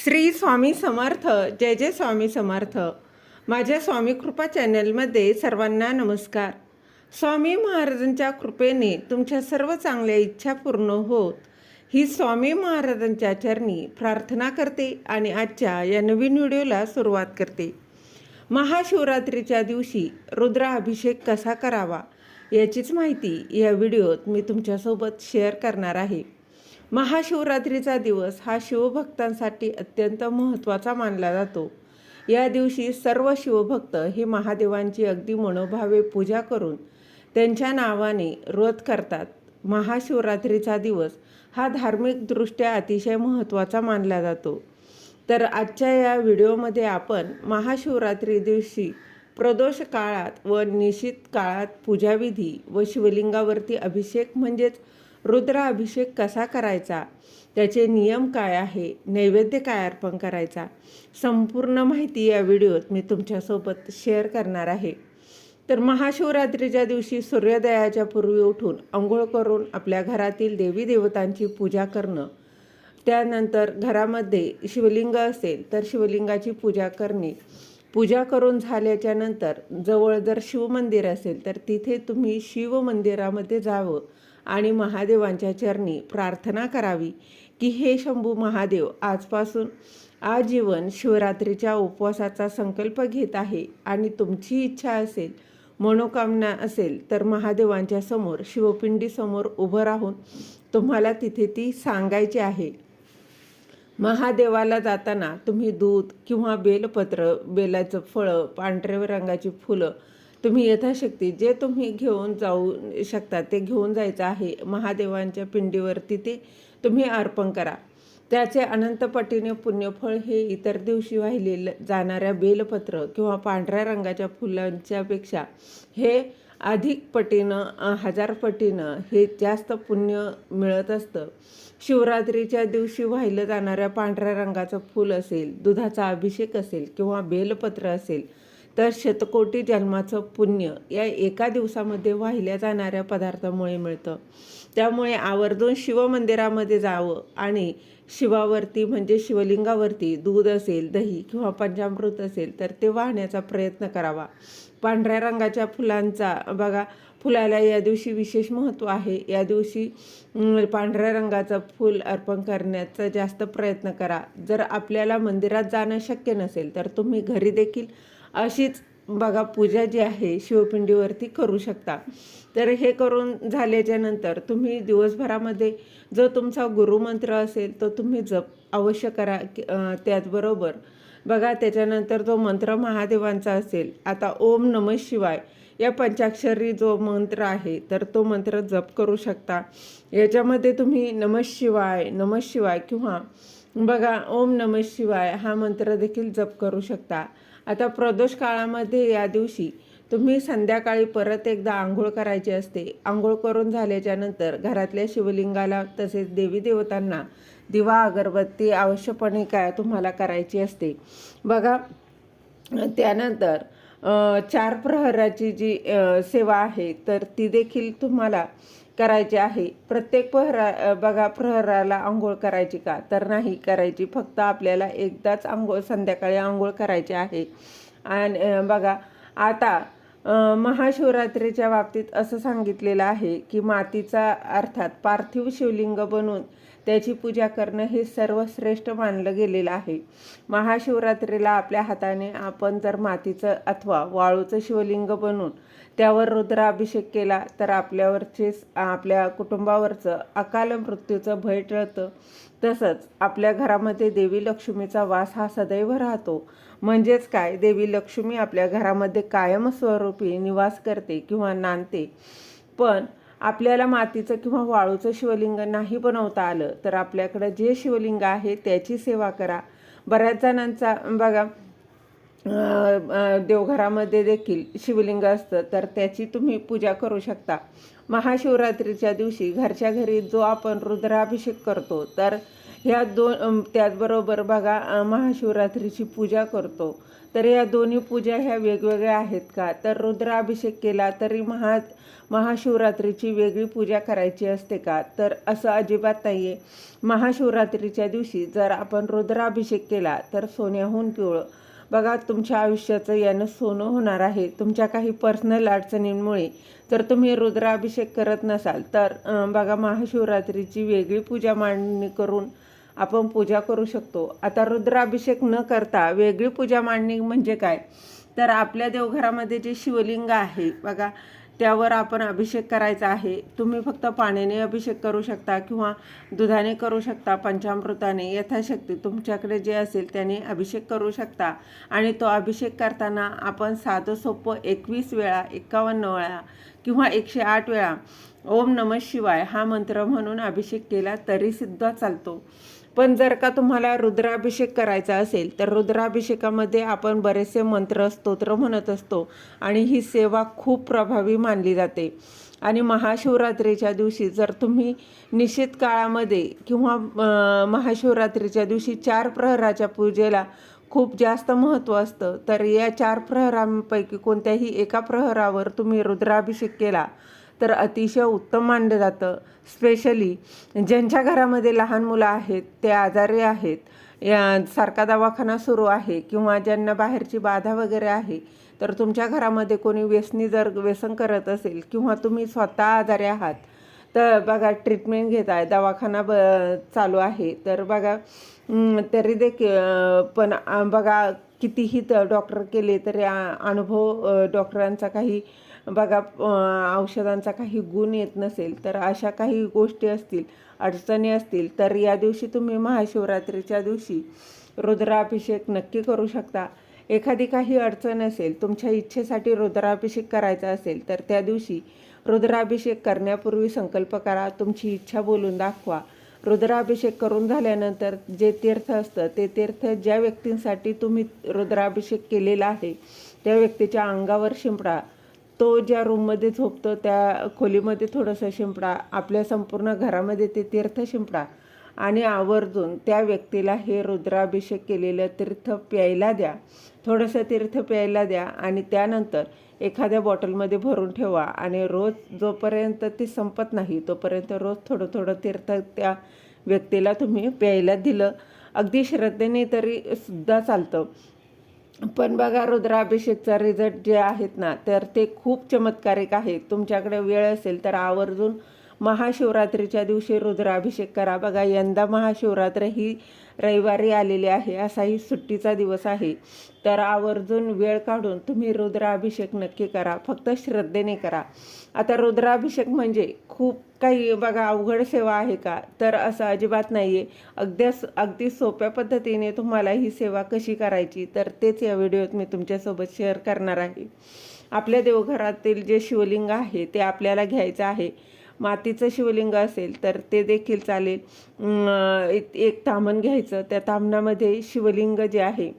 श्री स्वामी समर्थ. जय जय स्वामी समर्थ. माझ्या स्वामी कृपा चॅनलमध्ये सर्वांना नमस्कार. स्वामी महाराजांच्या कृपेने तुमच्या सर्व चांगल्या इच्छा पूर्ण होत ही स्वामी महाराजांच्या चरणी प्रार्थना करते आणि आजच्या या नवीन व्हिडिओला सुरुवात करते. महाशिवरात्रीच्या दिवशी रुद्राभिषेक कसा करावा याचीच माहिती या व्हिडिओत मी तुमच्यासोबत शेअर करणार आहे. महाशिवरात्रीचा दिवस हा शिवभक्तांसाठी अत्यंत महत्त्वाचा मानला जातो. या दिवशी सर्व शिवभक्त हे महादेवांची अगदी मनोभावे पूजा करून त्यांच्या नावाने व्रत करतात. महाशिवरात्रीचा दिवस हा धार्मिकदृष्ट्या अतिशय महत्त्वाचा मानला जातो. तर आजच्या या व्हिडिओमध्ये आपण महाशिवरात्री दिवशी प्रदोष काळात व निशित काळात पूजाविधी व शिवलिंगावरती अभिषेक म्हणजेच रुद्राभिषेक कसा करायचा, त्याचे नियम काय आहे, नैवेद्य काय अर्पण करायचा, संपूर्ण माहिती या व्हिडिओत मी तुमच्यासोबत शेअर करणार आहे. तर महाशिवरात्रीच्या दिवशी सूर्योदयाच्या पूर्वी उठून अंघोळ करून आपल्या घरातील देवी देवतांची पूजा करणं, त्यानंतर घरामध्ये शिवलिंग असेल तर शिवलिंगाची पूजा करणे, पूजा करून झाल्याच्या नंतर जवळ जर शिवमंदिर असेल तर तिथे तुम्ही शिवमंदिरामध्ये जावं आणि महादेवांच्या चरणी प्रार्थना करावी की हे शंभू महादेव आजपासून आजीवन शिवरात्रीच्या उपवासाचा संकल्प घेत आहे आणि तुमची इच्छा असेल, मनोकामना असेल तर महादेवांच्या समोर शिवपिंडीसमोर उभं राहून तुम्हाला तिथे ती सांगायची आहे. महादेवाला जाताना तुम्ही दूध किंवा बेलपत्र, बेलाचं फळं, पांढऱ्या रंगाची फुलं तुम्ही यथाशक्ती जे तुम्ही घेऊन जाऊ शकता ते घेऊन जायचं आहे. महादेवांच्या पिंडीवरती ते तुम्ही अर्पण करा. त्याचे अनंत पटीने पुण्यफळ हे इतर दिवशी वाहिले जाणाऱ्या बेलपत्र किंवा पांढऱ्या रंगाच्या फुलांच्यापेक्षा हे अधिक पटीनं, 1000 पटीनं हे जास्त पुण्य मिळत असतं. शिवरात्रीच्या दिवशी वाहिलं जाणाऱ्या पांढऱ्या रंगाचं फूल असेल, दुधाचा अभिषेक असेल किंवा बेलपत्र असेल तर शतकोटी जन्माचं पुण्य या एका दिवसामध्ये वाहिल्या जाणाऱ्या पदार्थामुळे मिळतं. त्यामुळे आवर्जून शिवमंदिरामध्ये जावं आणि शिवावरती म्हणजे शिवलिंगावरती दूध असेल, दही किंवा पंचामृत असेल तर ते वाहण्याचा प्रयत्न करावा. पांढऱ्या रंगाच्या फुलांचा बघा, फुलाला या दिवशी विशेष महत्त्व आहे. या दिवशी पांढऱ्या रंगाचं फूल अर्पण करण्याचा जास्त प्रयत्न करा. जर आपल्याला मंदिरात जाणं शक्य नसेल तर तुम्ही घरी देखील अशीच बघा पूजा जी आहे शिवपिंडीवरती करू शकता. तर हे करून झाल्याच्या नंतर तुम्ही दिवसभरामध्ये जो तुमचा गुरुमंत्र असेल तो तुम्ही जप अवश्य करा. त्याचबरोबर बघा त्याच्यानंतर जो मंत्र महादेवांचा असेल, आता ओम नमः शिवाय या पंचाक्षरी जो मंत्र आहे तर तो मंत्र जप करू शकता. याच्यामध्ये तुम्ही नमः शिवाय, नमः शिवाय किंवा बघा ओम नमः शिवाय हा मंत्र देखील जप करू शकता. आता प्रदोष काळामध्ये या दिवशी तुम्ही संध्याकाळी परत एकदा आंघोळ करायची असते. आंघोळ करून झाल्याच्या नंतर घरातल्या शिवलिंगाला तसेच देवी देवतांना दिवा अगरबत्ती आवश्यकपणे काय तुम्हाला करायची असते. बघा त्यानंतर 4 प्रहराची जी सेवा आहे तर ती देखील तुम्हाला करायची आहे. प्रत्येक प्रहराला आंघोळ करायची का तर नाही करायची, फक्त आपल्याला एकदाच संध्याकाळी आंघोळ करायची आहे. आणि बघा आता महाशिवरात्रीच्या बाबतीत असं सांगितलेलं आहे की मातीचा अर्थात पार्थिव शिवलिंग बनवून त्याची पूजा करणं हे सर्वश्रेष्ठ मानलं गेलेलं आहे. महाशिवरात्रीला आपल्या हाताने आपण जर मातीचं अथवा वाळूचं शिवलिंग बनवून त्यावर रुद्राभिषेक केला तर आपल्या कुटुंबावरचं अकाल मृत्यूचं भय टळतं. तसंच आपल्या घरामध्ये देवी लक्ष्मीचा वास हा सदैव राहतो. म्हणजेच काय, देवी लक्ष्मी आपल्या घरामध्ये कायमस्वरूपी निवास करते किंवा नांदते. पण आपल्याला मातीचं किंवा वाळूचं शिवलिंग नाही बनवता आलं तर आपल्याकडं जे शिवलिंग आहे त्याची सेवा करा. बऱ्याच जणांचा बघा देवघरामध्ये देखील शिवलिंग असतं तर त्याची तुम्ही पूजा करू शकता. महाशिवरात्रीच्या दिवशी घरच्या घरी जो आपण रुद्राभिषेक करतो तर ह्या त्याचबरोबर बघा महाशिवरात्रीची पूजा करतो. तर या दोन्ही पूजा ह्या वेगवेगळ्या आहेत का? तर रुद्राभिषेक केला तरी महाशिवरात्रीची वेगळी पूजा करायची असते का? तर असं अजिबात नाही आहे. महाशिवरात्रीच्या दिवशी जर आपण रुद्राभिषेक केला तर सोन्याहून पिवळं. बघा तुमच्या आयुष्याचं यानं सोनं होणार आहे. तुमच्या काही पर्सनल अडचणींमुळे जर तुम्ही रुद्राभिषेक करत नसाल तर बघा महाशिवरात्रीची वेगळी पूजा मांडणी करून आपण पूजा करू शकतो. आता रुद्राभिषेक न करता वेगळी पूजा मांडणी म्हणजे काय? तर आपल्या देवघरामध्ये जे शिवलिंग आहे बघा त्यावर आपण अभिषेक करायचा आहे. तुम्ही फक्त पाण्याने अभिषेक करू शकता किंवा दुधाने करू शकता, पंचामृताने, यथाशक्ती तुमच्याकडे जे असेल त्याने अभिषेक करू शकता. आणि तो अभिषेक करताना आपण साधं सोपं 21 वेळा, 51 वेळा किंवा 108 वेळा ओम नमः शिवाय हा मंत्र म्हणून अभिषेक केला तरीसुद्धा चालतो. पण जर का तुम्हाला रुद्राभिषेक करायचा असेल तर रुद्राभिषेकामध्ये आपण बरेचसे मंत्र स्तोत्र म्हणत असतो आणि ही सेवा खूप प्रभावी मानली जाते. आणि महाशिवरात्रीच्या दिवशी जर तुम्ही निश्चित काळामध्ये किंवा महाशिवरात्रीच्या दिवशी 4 प्रहराच्या पूजेला खूप जास्त महत्त्व असतं, तर या 4 प्रहरांपैकी कोणत्याही एका प्रहरावर तुम्ही रुद्राभिषेक केला तर अतिशय उत्तम मानलं जातं. स्पेशली ज्यांच्या घरामध्ये लहान मुलं आहेत, ते आजारी आहेत, सारखा दवाखाना सुरू आहे किंवा ज्यांना बाहेरची बाधा वगैरे आहे, तर तुमच्या घरामध्ये कोणी व्यसन करत असेल किंवा तुम्ही स्वतः आजारी आहात तर बघा ट्रीटमेंट घेत आहे, दवाखाना चालू आहे, तर बघा तरी देखील पण बघा कितीही डॉक्टर केले तरी अनुभव डॉक्टरांचा काही बघा औषधांचा काही गुण येत नसेल, तर अशा काही गोष्टी असतील, अडचणी असतील, तर या दिवशी तुम्ही महाशिवरात्रीच्या दिवशी रुद्राभिषेक नक्की करू शकता. एखादी काही अडचण असेल, तुमच्या इच्छेसाठी रुद्राभिषेक करायचा असेल तर त्या दिवशी रुद्राभिषेक करण्यापूर्वी संकल्प करा, तुमची इच्छा बोलून दाखवा. रुद्राभिषेक करून झाल्यानंतर जे तीर्थ असतं ते तीर्थ ज्या व्यक्तींसाठी तुम्ही रुद्राभिषेक केलेला आहे त्या व्यक्तीच्या अंगावर शिंपडा. तो ज्या रूममध्ये झोपतो त्या खोलीमध्ये थोडंसं शिंपडा, आपल्या संपूर्ण घरामध्ये ते तीर्थ शिंपडा आणि आवर्जून त्या व्यक्तीला हे रुद्राभिषेक केलेलं तीर्थ प्यायला द्या. थोडंसं तीर्थ प्यायला द्या आणि त्यानंतर एखाद्या बॉटलमध्ये भरून ठेवा आणि रोज जोपर्यंत ते संपत नाही तोपर्यंत रोज थोडं थोडं तीर्थ त्या व्यक्तीला तुम्ही प्यायला दिलं. अगदी श्रद्धेने तरी सुद्धा चालतं. पण बघा रुद्राभिषेकचा रिझल्ट जे आहेत ना तर ते खूप चमत्कारिक आहेत. तुमच्याकडे वेळ असेल तर आवर्जून महाशिवरात्रीच्या दिवशी रुद्राभिषेक करा. बघा यंदा महाशिवरात्र ही रविवारी आलेली आहे, असाही सुट्टीचा दिवस आहे, तर आवर्जून वेळ काढून तुम्ही रुद्राभिषेक नक्की करा. फक्त श्रद्धेने करा. आता रुद्राभिषेक म्हणजे खूप काही बघा अवघड सेवा आहे का? तर असं अजिबात नाही आहे. अगदी सोप्या पद्धतीने तुम्हाला ही सेवा कशी करायची तर तेच या व्हिडिओत मी तुमच्यासोबत शेअर करणार आहे. आपल्या देवघरातील जे शिवलिंग आहे ते आपल्याला घ्यायचं आहे. मातीचं शिवलिंग असेल तर ते देखील चालेल. एक ताम्हण घ्यायचं, त्या ताम्हणामध्ये शिवलिंग जे आहे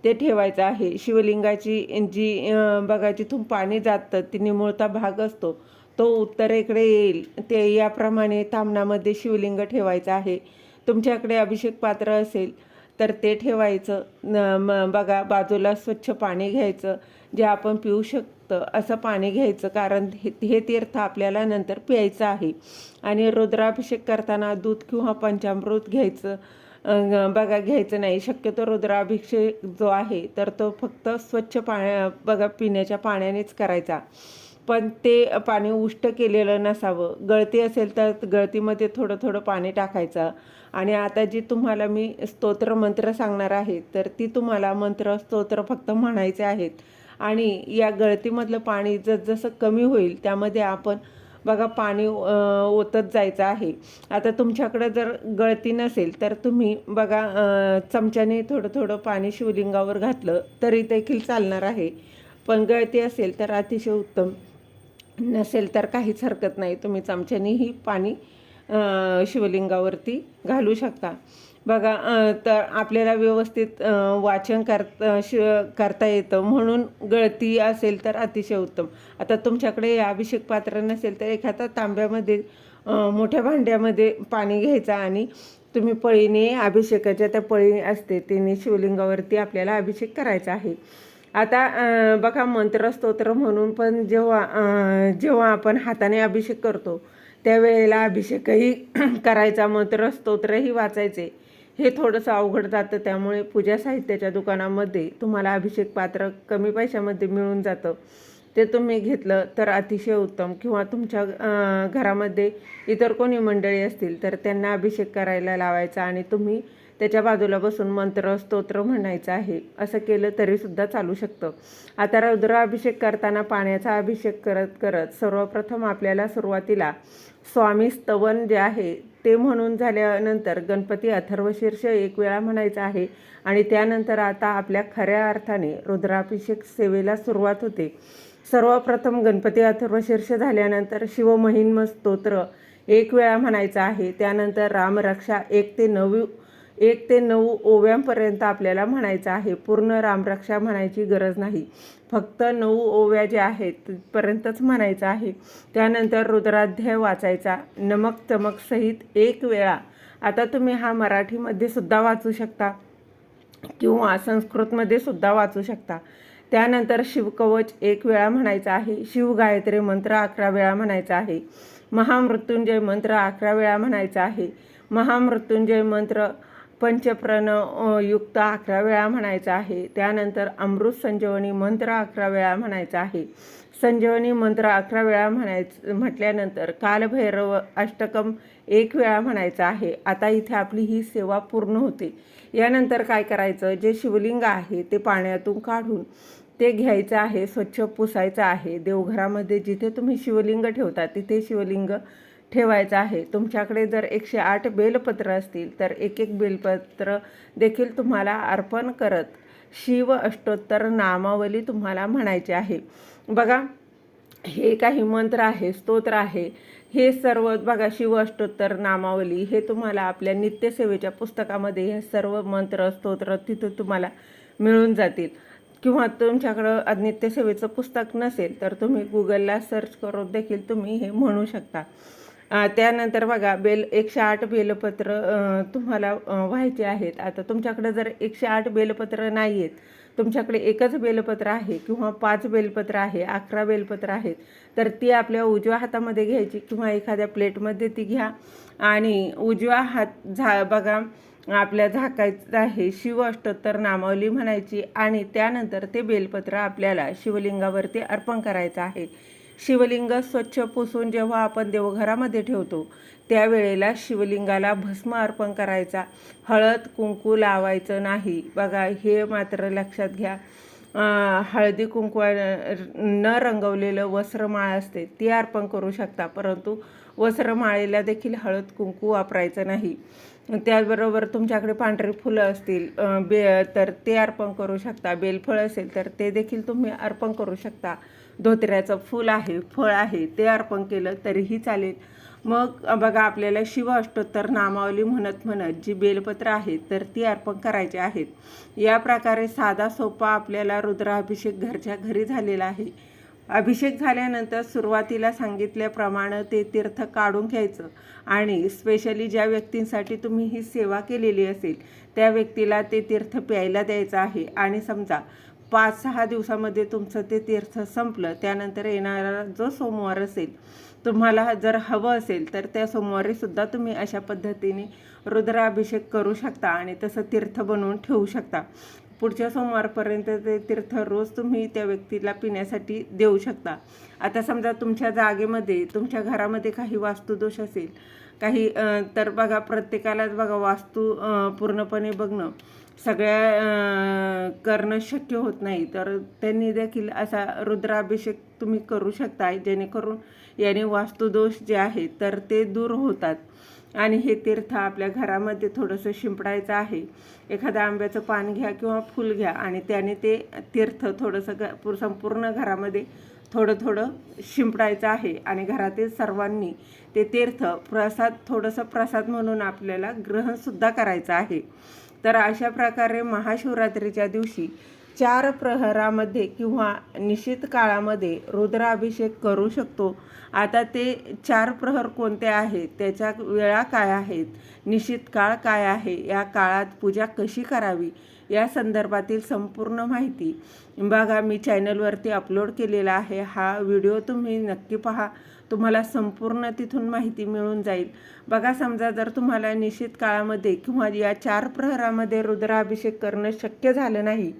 ते ठेवायचं आहे. शिवलिंगाची जी बघा जिथून पाणी जातं ती निमुळता भाग असतो तो उत्तरेकडे येईल, ते याप्रमाणे ताम्हणामध्ये शिवलिंग ठेवायचं आहे. तुमच्याकडे अभिषेक पात्र असेल तर ते ठेवायचं. बघा बाजूला स्वच्छ पाणी घ्यायचं, जे आपण पिऊ शकतो असं पाणी घ्यायचं, कारण हे तीर्थ आपल्याला नंतर प्यायचं आहे. आणि रुद्राभिषेक करताना दूध किंवा पंचामृत घ्यायचं बघा घ्यायचं नाही. शक्यतो रुद्राभिषेक जो आहे तर तो फक्त स्वच्छ बघा पिण्याच्या पाण्यानेच करायचा, पण ते पाणी उष्ट केलेलं नसावं. गळती असेल तर गळतीमध्ये थोडं थोडं पाणी टाकायचं. आणि आता जी तुम्हाला मी स्तोत्र मंत्र सांगणार आहे तर ती तुम्हाला मंत्र स्तोत्र फक्त म्हणायचे आहेत. आणि या गळतीमधलं पाणी जसं कमी होईल त्यामध्ये आपण बघा पाणी ओतत जायचं आहे. आता तुमच्याकडं जर गळती नसेल तर तुम्ही बघा चमच्याने थोडं थोडं पाणी शिवलिंगावर घातलं तरी देखील चालणार आहे. पण गळती असेल तर अतिशय उत्तम, नसेल तर काहीच हरकत नाही, तुम्ही चमच्यानेही पाणी शिवलिंगावरती घालू शकता. बघा तर आपल्याला व्यवस्थित वाचन करता येतं, म्हणून गळती असेल तर अतिशय उत्तम. आता तुमच्याकडे अभिषेक पात्र नसेल तर एखाद्या तांब्यामध्ये मोठ्या भांड्यामध्ये पाणी घ्यायचं आणि तुम्ही पळीने अभिषेकाच्या त्या पळी असते तिने शिवलिंगावरती आपल्याला अभिषेक करायचा आहे. आता बघा मंत्र स्तोत्र म्हणून पण जेव्हा आपण हाताने अभिषेक करतो त्यावेळेला अभिषेकही करायचा, मंत्र स्तोत्रही वाचायचे. हे थोडंसं अवघड जातं, त्यामुळे पूजा साहित्याच्या दुकानामध्ये तुम्हाला अभिषेक पात्र कमी पैशामध्ये मिळून जातं. ते तुम्ही घेतलं तर अतिशय उत्तम. किंवा तुमच्या घरामध्ये इतर कोणी मंडळी असतील तर त्यांना अभिषेक करायला लावायचा आणि तुम्ही त्याच्या बाजूला बसून मंत्र स्तोत्र म्हणायचं आहे. असं केलं तरीसुद्धा चालू शकतं. आता रुद्राभिषेक करताना पाण्याचा अभिषेक करत करत सर्वप्रथम आपल्याला सुरुवातीला स्वामी स्तवन जे आहे ते म्हणून झाल्यानंतर गणपती अथर्वशीर्ष 1 वेळा म्हणायचं आहे आणि त्यानंतर आता आपल्या खऱ्या अर्थाने रुद्राभिषेक सेवेला सुरुवात होते. सर्वप्रथम गणपती अथर्वशीर्ष झाल्यानंतर शिवमहिम्न स्तोत्र 1 वेळा म्हणायचं आहे. त्यानंतर रामरक्षा 1 ते 9 ओव्यांपर्यंत आपल्याला म्हणायचं आहे. पूर्ण रामरक्षा म्हणायची गरज नाही, फक्त 9 ओव्या ज्या आहेत तिथपर्यंतच म्हणायचं आहे. त्यानंतर रुद्राध्याय वाचायचा नमक चमक सहित 1 वेळा. आता तुम्ही हा मराठीमध्ये सुद्धा वाचू शकता किंवा संस्कृतमध्ये सुद्धा वाचू शकता. त्यानंतर शिवकवच 1 वेळा म्हणायचा आहे. शिवगायत्री मंत्र 11 वेळा म्हणायचा आहे. महामृत्युंजय मंत्र 11 वेळा म्हणायचा आहे. महामृत्युंजय मंत्र पंचप्रणव युक्त 11 वेळा म्हणायचा आहे. त्यानंतर अमृत संजीवनी मंत्र 11 वेळा म्हणायचा आहे. संजीवनी मंत्र 11 वेळा म्हटल्यानंतर कालभैरव अष्टकम 1 वेळा म्हणायचा आहे. आता इथे आपली ही सेवा पूर्ण होते. यानंतर काय करायचं, जे शिवलिंग आहे ते पाण्यातून काढून ते घ्यायचं आहे, स्वच्छ पुसायचं आहे. देवघरामध्ये जिथे तुम्ही शिवलिंग ठेवता तिथे शिवलिंग ठेवायचं आहे. तुमच्याकडे जर 108 बेलपत्र असतील तर 1 बेलपत्र देखील तुम्हाला अर्पण करत शिव अष्टोत्तर नामावली तुम्हाला म्हणायची आहे. बघा, हे काही मंत्र आहे, स्तोत्र आहे, हे सर्व बघा शिव अष्टोत्तर नामावली हे तुम्हाला आपल्या नित्यसेवेच्या पुस्तकामध्ये हे सर्व मंत्र स्तोत्र तिथं तुम्हाला मिळून जातील. किंवा तुमच्याकडं नित्यसेवेचं पुस्तक नसेल तर तुम्ही गुगलला सर्च करून देखील तुम्ही हे म्हणू शकता. त्यानंतर बघा 108 बेलपत्र तुम्हाला व्हायचे आहेत. आता तुमच्याकडे जर 108 बेलपत्र नाही आहेत, तुमच्याकडे 1च बेलपत्र आहे किंवा 5 बेलपत्र आहे, 11 बेलपत्र आहेत, तर ती आपल्या उजव्या हातामध्ये घ्यायची किंवा एखाद्या प्लेटमध्ये ती घ्या आणि उजव्या हात बघा आपल्या झाकायचं आहे. शिव अष्टोत्तर नामावली म्हणायची आणि त्यानंतर ते बेलपत्र आपल्याला शिवलिंगावरती अर्पण करायचं आहे. शिवलिंग स्वच्छ पुसून जेव्हा आपण देवघरामध्ये ठेवतो त्यावेळेला शिवलिंगाला भस्म अर्पण करायचा, हळद कुंकू लावायचं नाही. बघा, हे मात्र लक्षात घ्या. हळदी कुंकू न रंगवलेलं वस्त्रमाळ असते ती अर्पण करू शकता, परंतु वस्त्रमाळेला देखील हळद कुंकू वापरायचं नाही. त्याचबरोबर तुमच्याकडे पांढरी फुलं असतील तर ते अर्पण करू शकता. बेलफळ असेल तर ते देखील तुम्ही अर्पण करू शकता. धोत्र्याचं फूल आहे, फळ आहे, ते अर्पण केलं तरीही चालेल. मग बघा, आपल्याला शिव अष्टोत्तर नामावली म्हणत जी बेलपत्र आहेत तर ती अर्पण करायची आहेत. या प्रकारे साधा सोपा आपल्याला रुद्राभिषेक घरच्या घरी झालेला आहे. अभिषेक झाल्यानंतर सुरुवातीला सांगितल्याप्रमाणे ते तीर्थ काढून घ्यायचं आणि स्पेशली ज्या व्यक्तींसाठी तुम्ही ही सेवा केलेली असेल त्या व्यक्तीला ते तीर्थ प्यायला द्यायचं आहे. आणि समजा 5-6 दिवसामध्ये तुमचं ते तीर्थ संपलं, त्यानंतर येणारा जो सोमवार असेल तुम्हाला जर हवं असेल तर त्या सोमवारीसुद्धा तुम्ही अशा पद्धतीने रुद्राभिषेक करू शकता आणि तसं तीर्थ बनवून ठेवू शकता. पुढच्या सोमवारपर्यंत ते तीर्थ रोज तुम्ही त्या व्यक्तीला पिण्यासाठी देऊ शकता. आता समजा तुमच्या जागेमध्ये तुमच्या घरामध्ये काही वास्तुदोष असेल काही तर बघा, प्रत्येकालाच बघा वास्तू पूर्णपणे बघणं सगळ्या करणं शक्य होत नाही, तर त्यांनी देखील असा रुद्राभिषेक तुम्ही करू शकता जेणेकरून याने वास्तुदोष जे आहेत तर ते दूर होतात. आणि हे तीर्थ आपल्या घरामध्ये थोडंसं शिंपडायचं आहे. एखादं आंब्याचं पान घ्या किंवा फूल घ्या आणि त्याने ते तीर्थ थोडंसं संपूर्ण घरामध्ये थोडं थोडं शिंपडायचं आहे आणि घरातील सर्वांनी ते तीर्थ थोडंसं प्रसाद म्हणून आपल्याला ग्रहणसुद्धा करायचं आहे. तर अशा प्रकारे महाशिवरात्रीच्या दिवशी 4 प्रहरामध्ये किंवा निश्चित काळामध्ये रुद्राभिषेक करू शकतो. आता ते 4 प्रहर कोणते आहेत, त्याच्या वेळा काय आहेत, निश्चित काळ काय आहे, या काळात पूजा कशी करावी या संदर्भातील संपूर्ण माहिती बघा मी चॅनलवरती अपलोड केलेला आहे. हा व्हिडिओ तुम्ही नक्की पहा, तुम्हाला संपूर्ण तिथून माहिती मिळून जाईल. बघा समजा जर तुम्हाला निश्चित काळामध्ये किंवा या 4 प्रहरामध्ये रुद्राभिषेक करणं शक्य झालं नाही,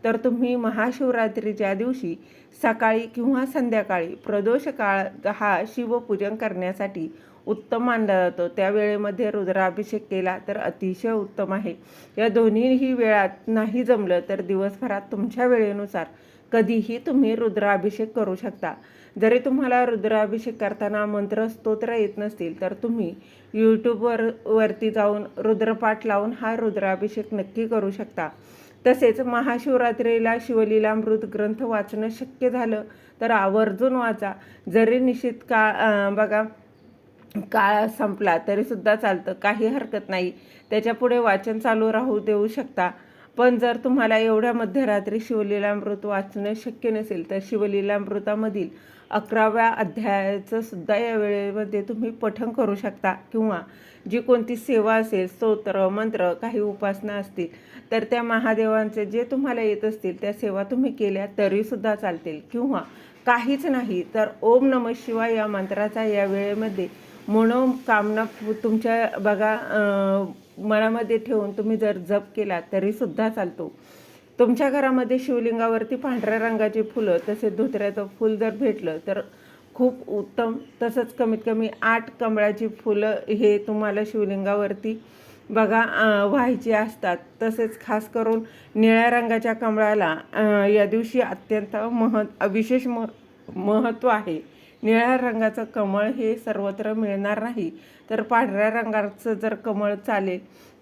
तर तुम्ही महाशिवरात्रीच्या दिवशी सकाळी किंवा संध्याकाळी प्रदोष काळ हा शिवपूजन करण्यासाठी उत्तम मानला जातो. त्या वेळेमध्ये रुद्राभिषेक केला तर अतिशय उत्तम आहे. या दोन्हीही वेळात नाही जमलं तर दिवसभरात तुमच्या वेळेनुसार कधीही तुम्ही रुद्राभिषेक करू शकता. जरी तुम्हाला रुद्राभिषेक करताना मंत्र स्तोत्र येत नसतील तर तुम्ही यूट्यूबवरती जाऊन रुद्रपाठ लावून हा रुद्राभिषेक नक्की करू शकता. तसेच महाशिवरात्रीला शिवलीलामृत ग्रंथ वाचणं शक्य झालं तर आवर्जून वाचा. जरी निश्चित बघा काळ संपला तरीसुद्धा चालतं, काही हरकत नाही, त्याच्यापुढे वाचन चालू राहू देऊ शकता. पण जर तुम्हाला एवढ्या मध्यरात्री शिवलीलामृत वाचणं शक्य नसेल तर शिवलीलामृतामधील 11व्या अध्यायाचं सुद्धा या वेळेमध्ये तुम्ही पठण करू शकता. किंवा जी कोणती सेवा असेल, स्तोत्र मंत्र काही उपासना असतील तर त्या महादेवांचे जे तुम्हाला येत असतील त्या सेवा तुम्ही केल्या तरीसुद्धा चालतील. किंवा काहीच नाही तर ओम नमः शिवाय या मंत्राचा या वेळेमध्ये मनोकामना तुमच्या बघा मनामध्ये ठेवून तुम्ही जर जप केला तरीसुद्धा चालतो. तुमच्या घरामध्ये शिवलिंगावरती पांढऱ्या रंगाची फुलं तसेच धोत्र्याचं फूल जर भेटलं तर खूप उत्तम. तसंच कमीत कमी 8 कमळाची फुलं हे तुम्हाला शिवलिंगावरती बघा व्हायची असतात. तसेच खास करून निळ्या रंगाच्या कमळाला या दिवशी अत्यंत विशेष महत्त्व आहे. निळ्या रंगाचं कमळ हे सर्वत्र मिळणार नाही, तर पांढऱ्या रंगाचं जर कमळ चालेल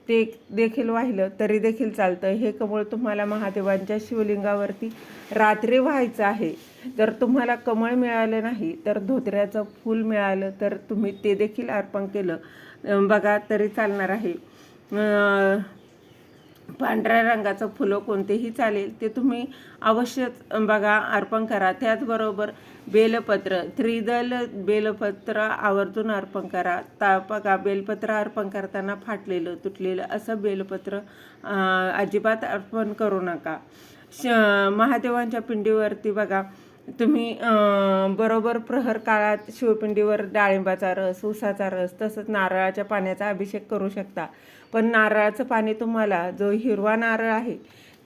ते देखील वाहिलं तरी देखील चालतं. हे कमळ तुम्हाला महादेवांच्या शिवलिंगावरती रात्री व्हायचं आहे. जर तुम्हाला कमळ मिळालं नाही तर धोत्र्याचं फूल मिळालं तर तुम्ही ते देखील अर्पण केलं बघा तरी चालणार आहे. पांढऱ्या रंगाचं फुलं कोणतेही चालेल ते तुम्ही अवश्यच बघा अर्पण करा. त्याचबरोबर बेलपत्र, त्रिदल बेलपत्र आवर्जून अर्पण करा. बघा बेलपत्र अर्पण करताना फाटलेलं तुटलेलं असं बेलपत्र अजिबात अर्पण करू नका. महादेवांच्या पिंडीवरती बघा तुम्ही बरोबर प्रहर काळात शिवपिंडीवर डाळिंबाचा रस, ऊसाचा रस तसंच नारळाच्या पाण्याचा अभिषेक करू शकता. पण नारळाचं पाणी तुम्हाला जो हिरवा नारळ आहे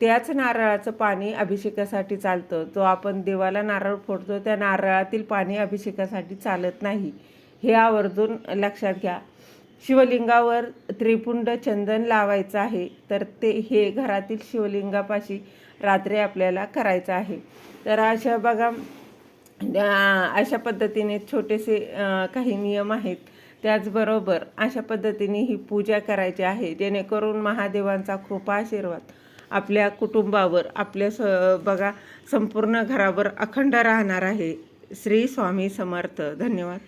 त्याच नारळाचं पाणी अभिषेकासाठी चालतं. जो आपण देवाला नारळ फोडतो त्या नारळातील पाणी अभिषेकासाठी चालत नाही, हे आवर्जून लक्षात घ्या. शिवलिंगावर त्रिपुंड चंदन लावायचं आहे तर हे घरातील शिवलिंगापाशी रात्री आपल्याला करायचं आहे. तर अशा बघा अशा पद्धतीने छोटेसे काही नियम आहेत. त्याचबरोबर अशा पद्धतीने ही पूजा करायची आहे जेणेकरून महादेवांचा कृपा आशीर्वाद आपल्या कुटुंबावर आपल्या बघा संपूर्ण घरावर अखंड राहणार आहे. श्री स्वामी समर्थ. धन्यवाद.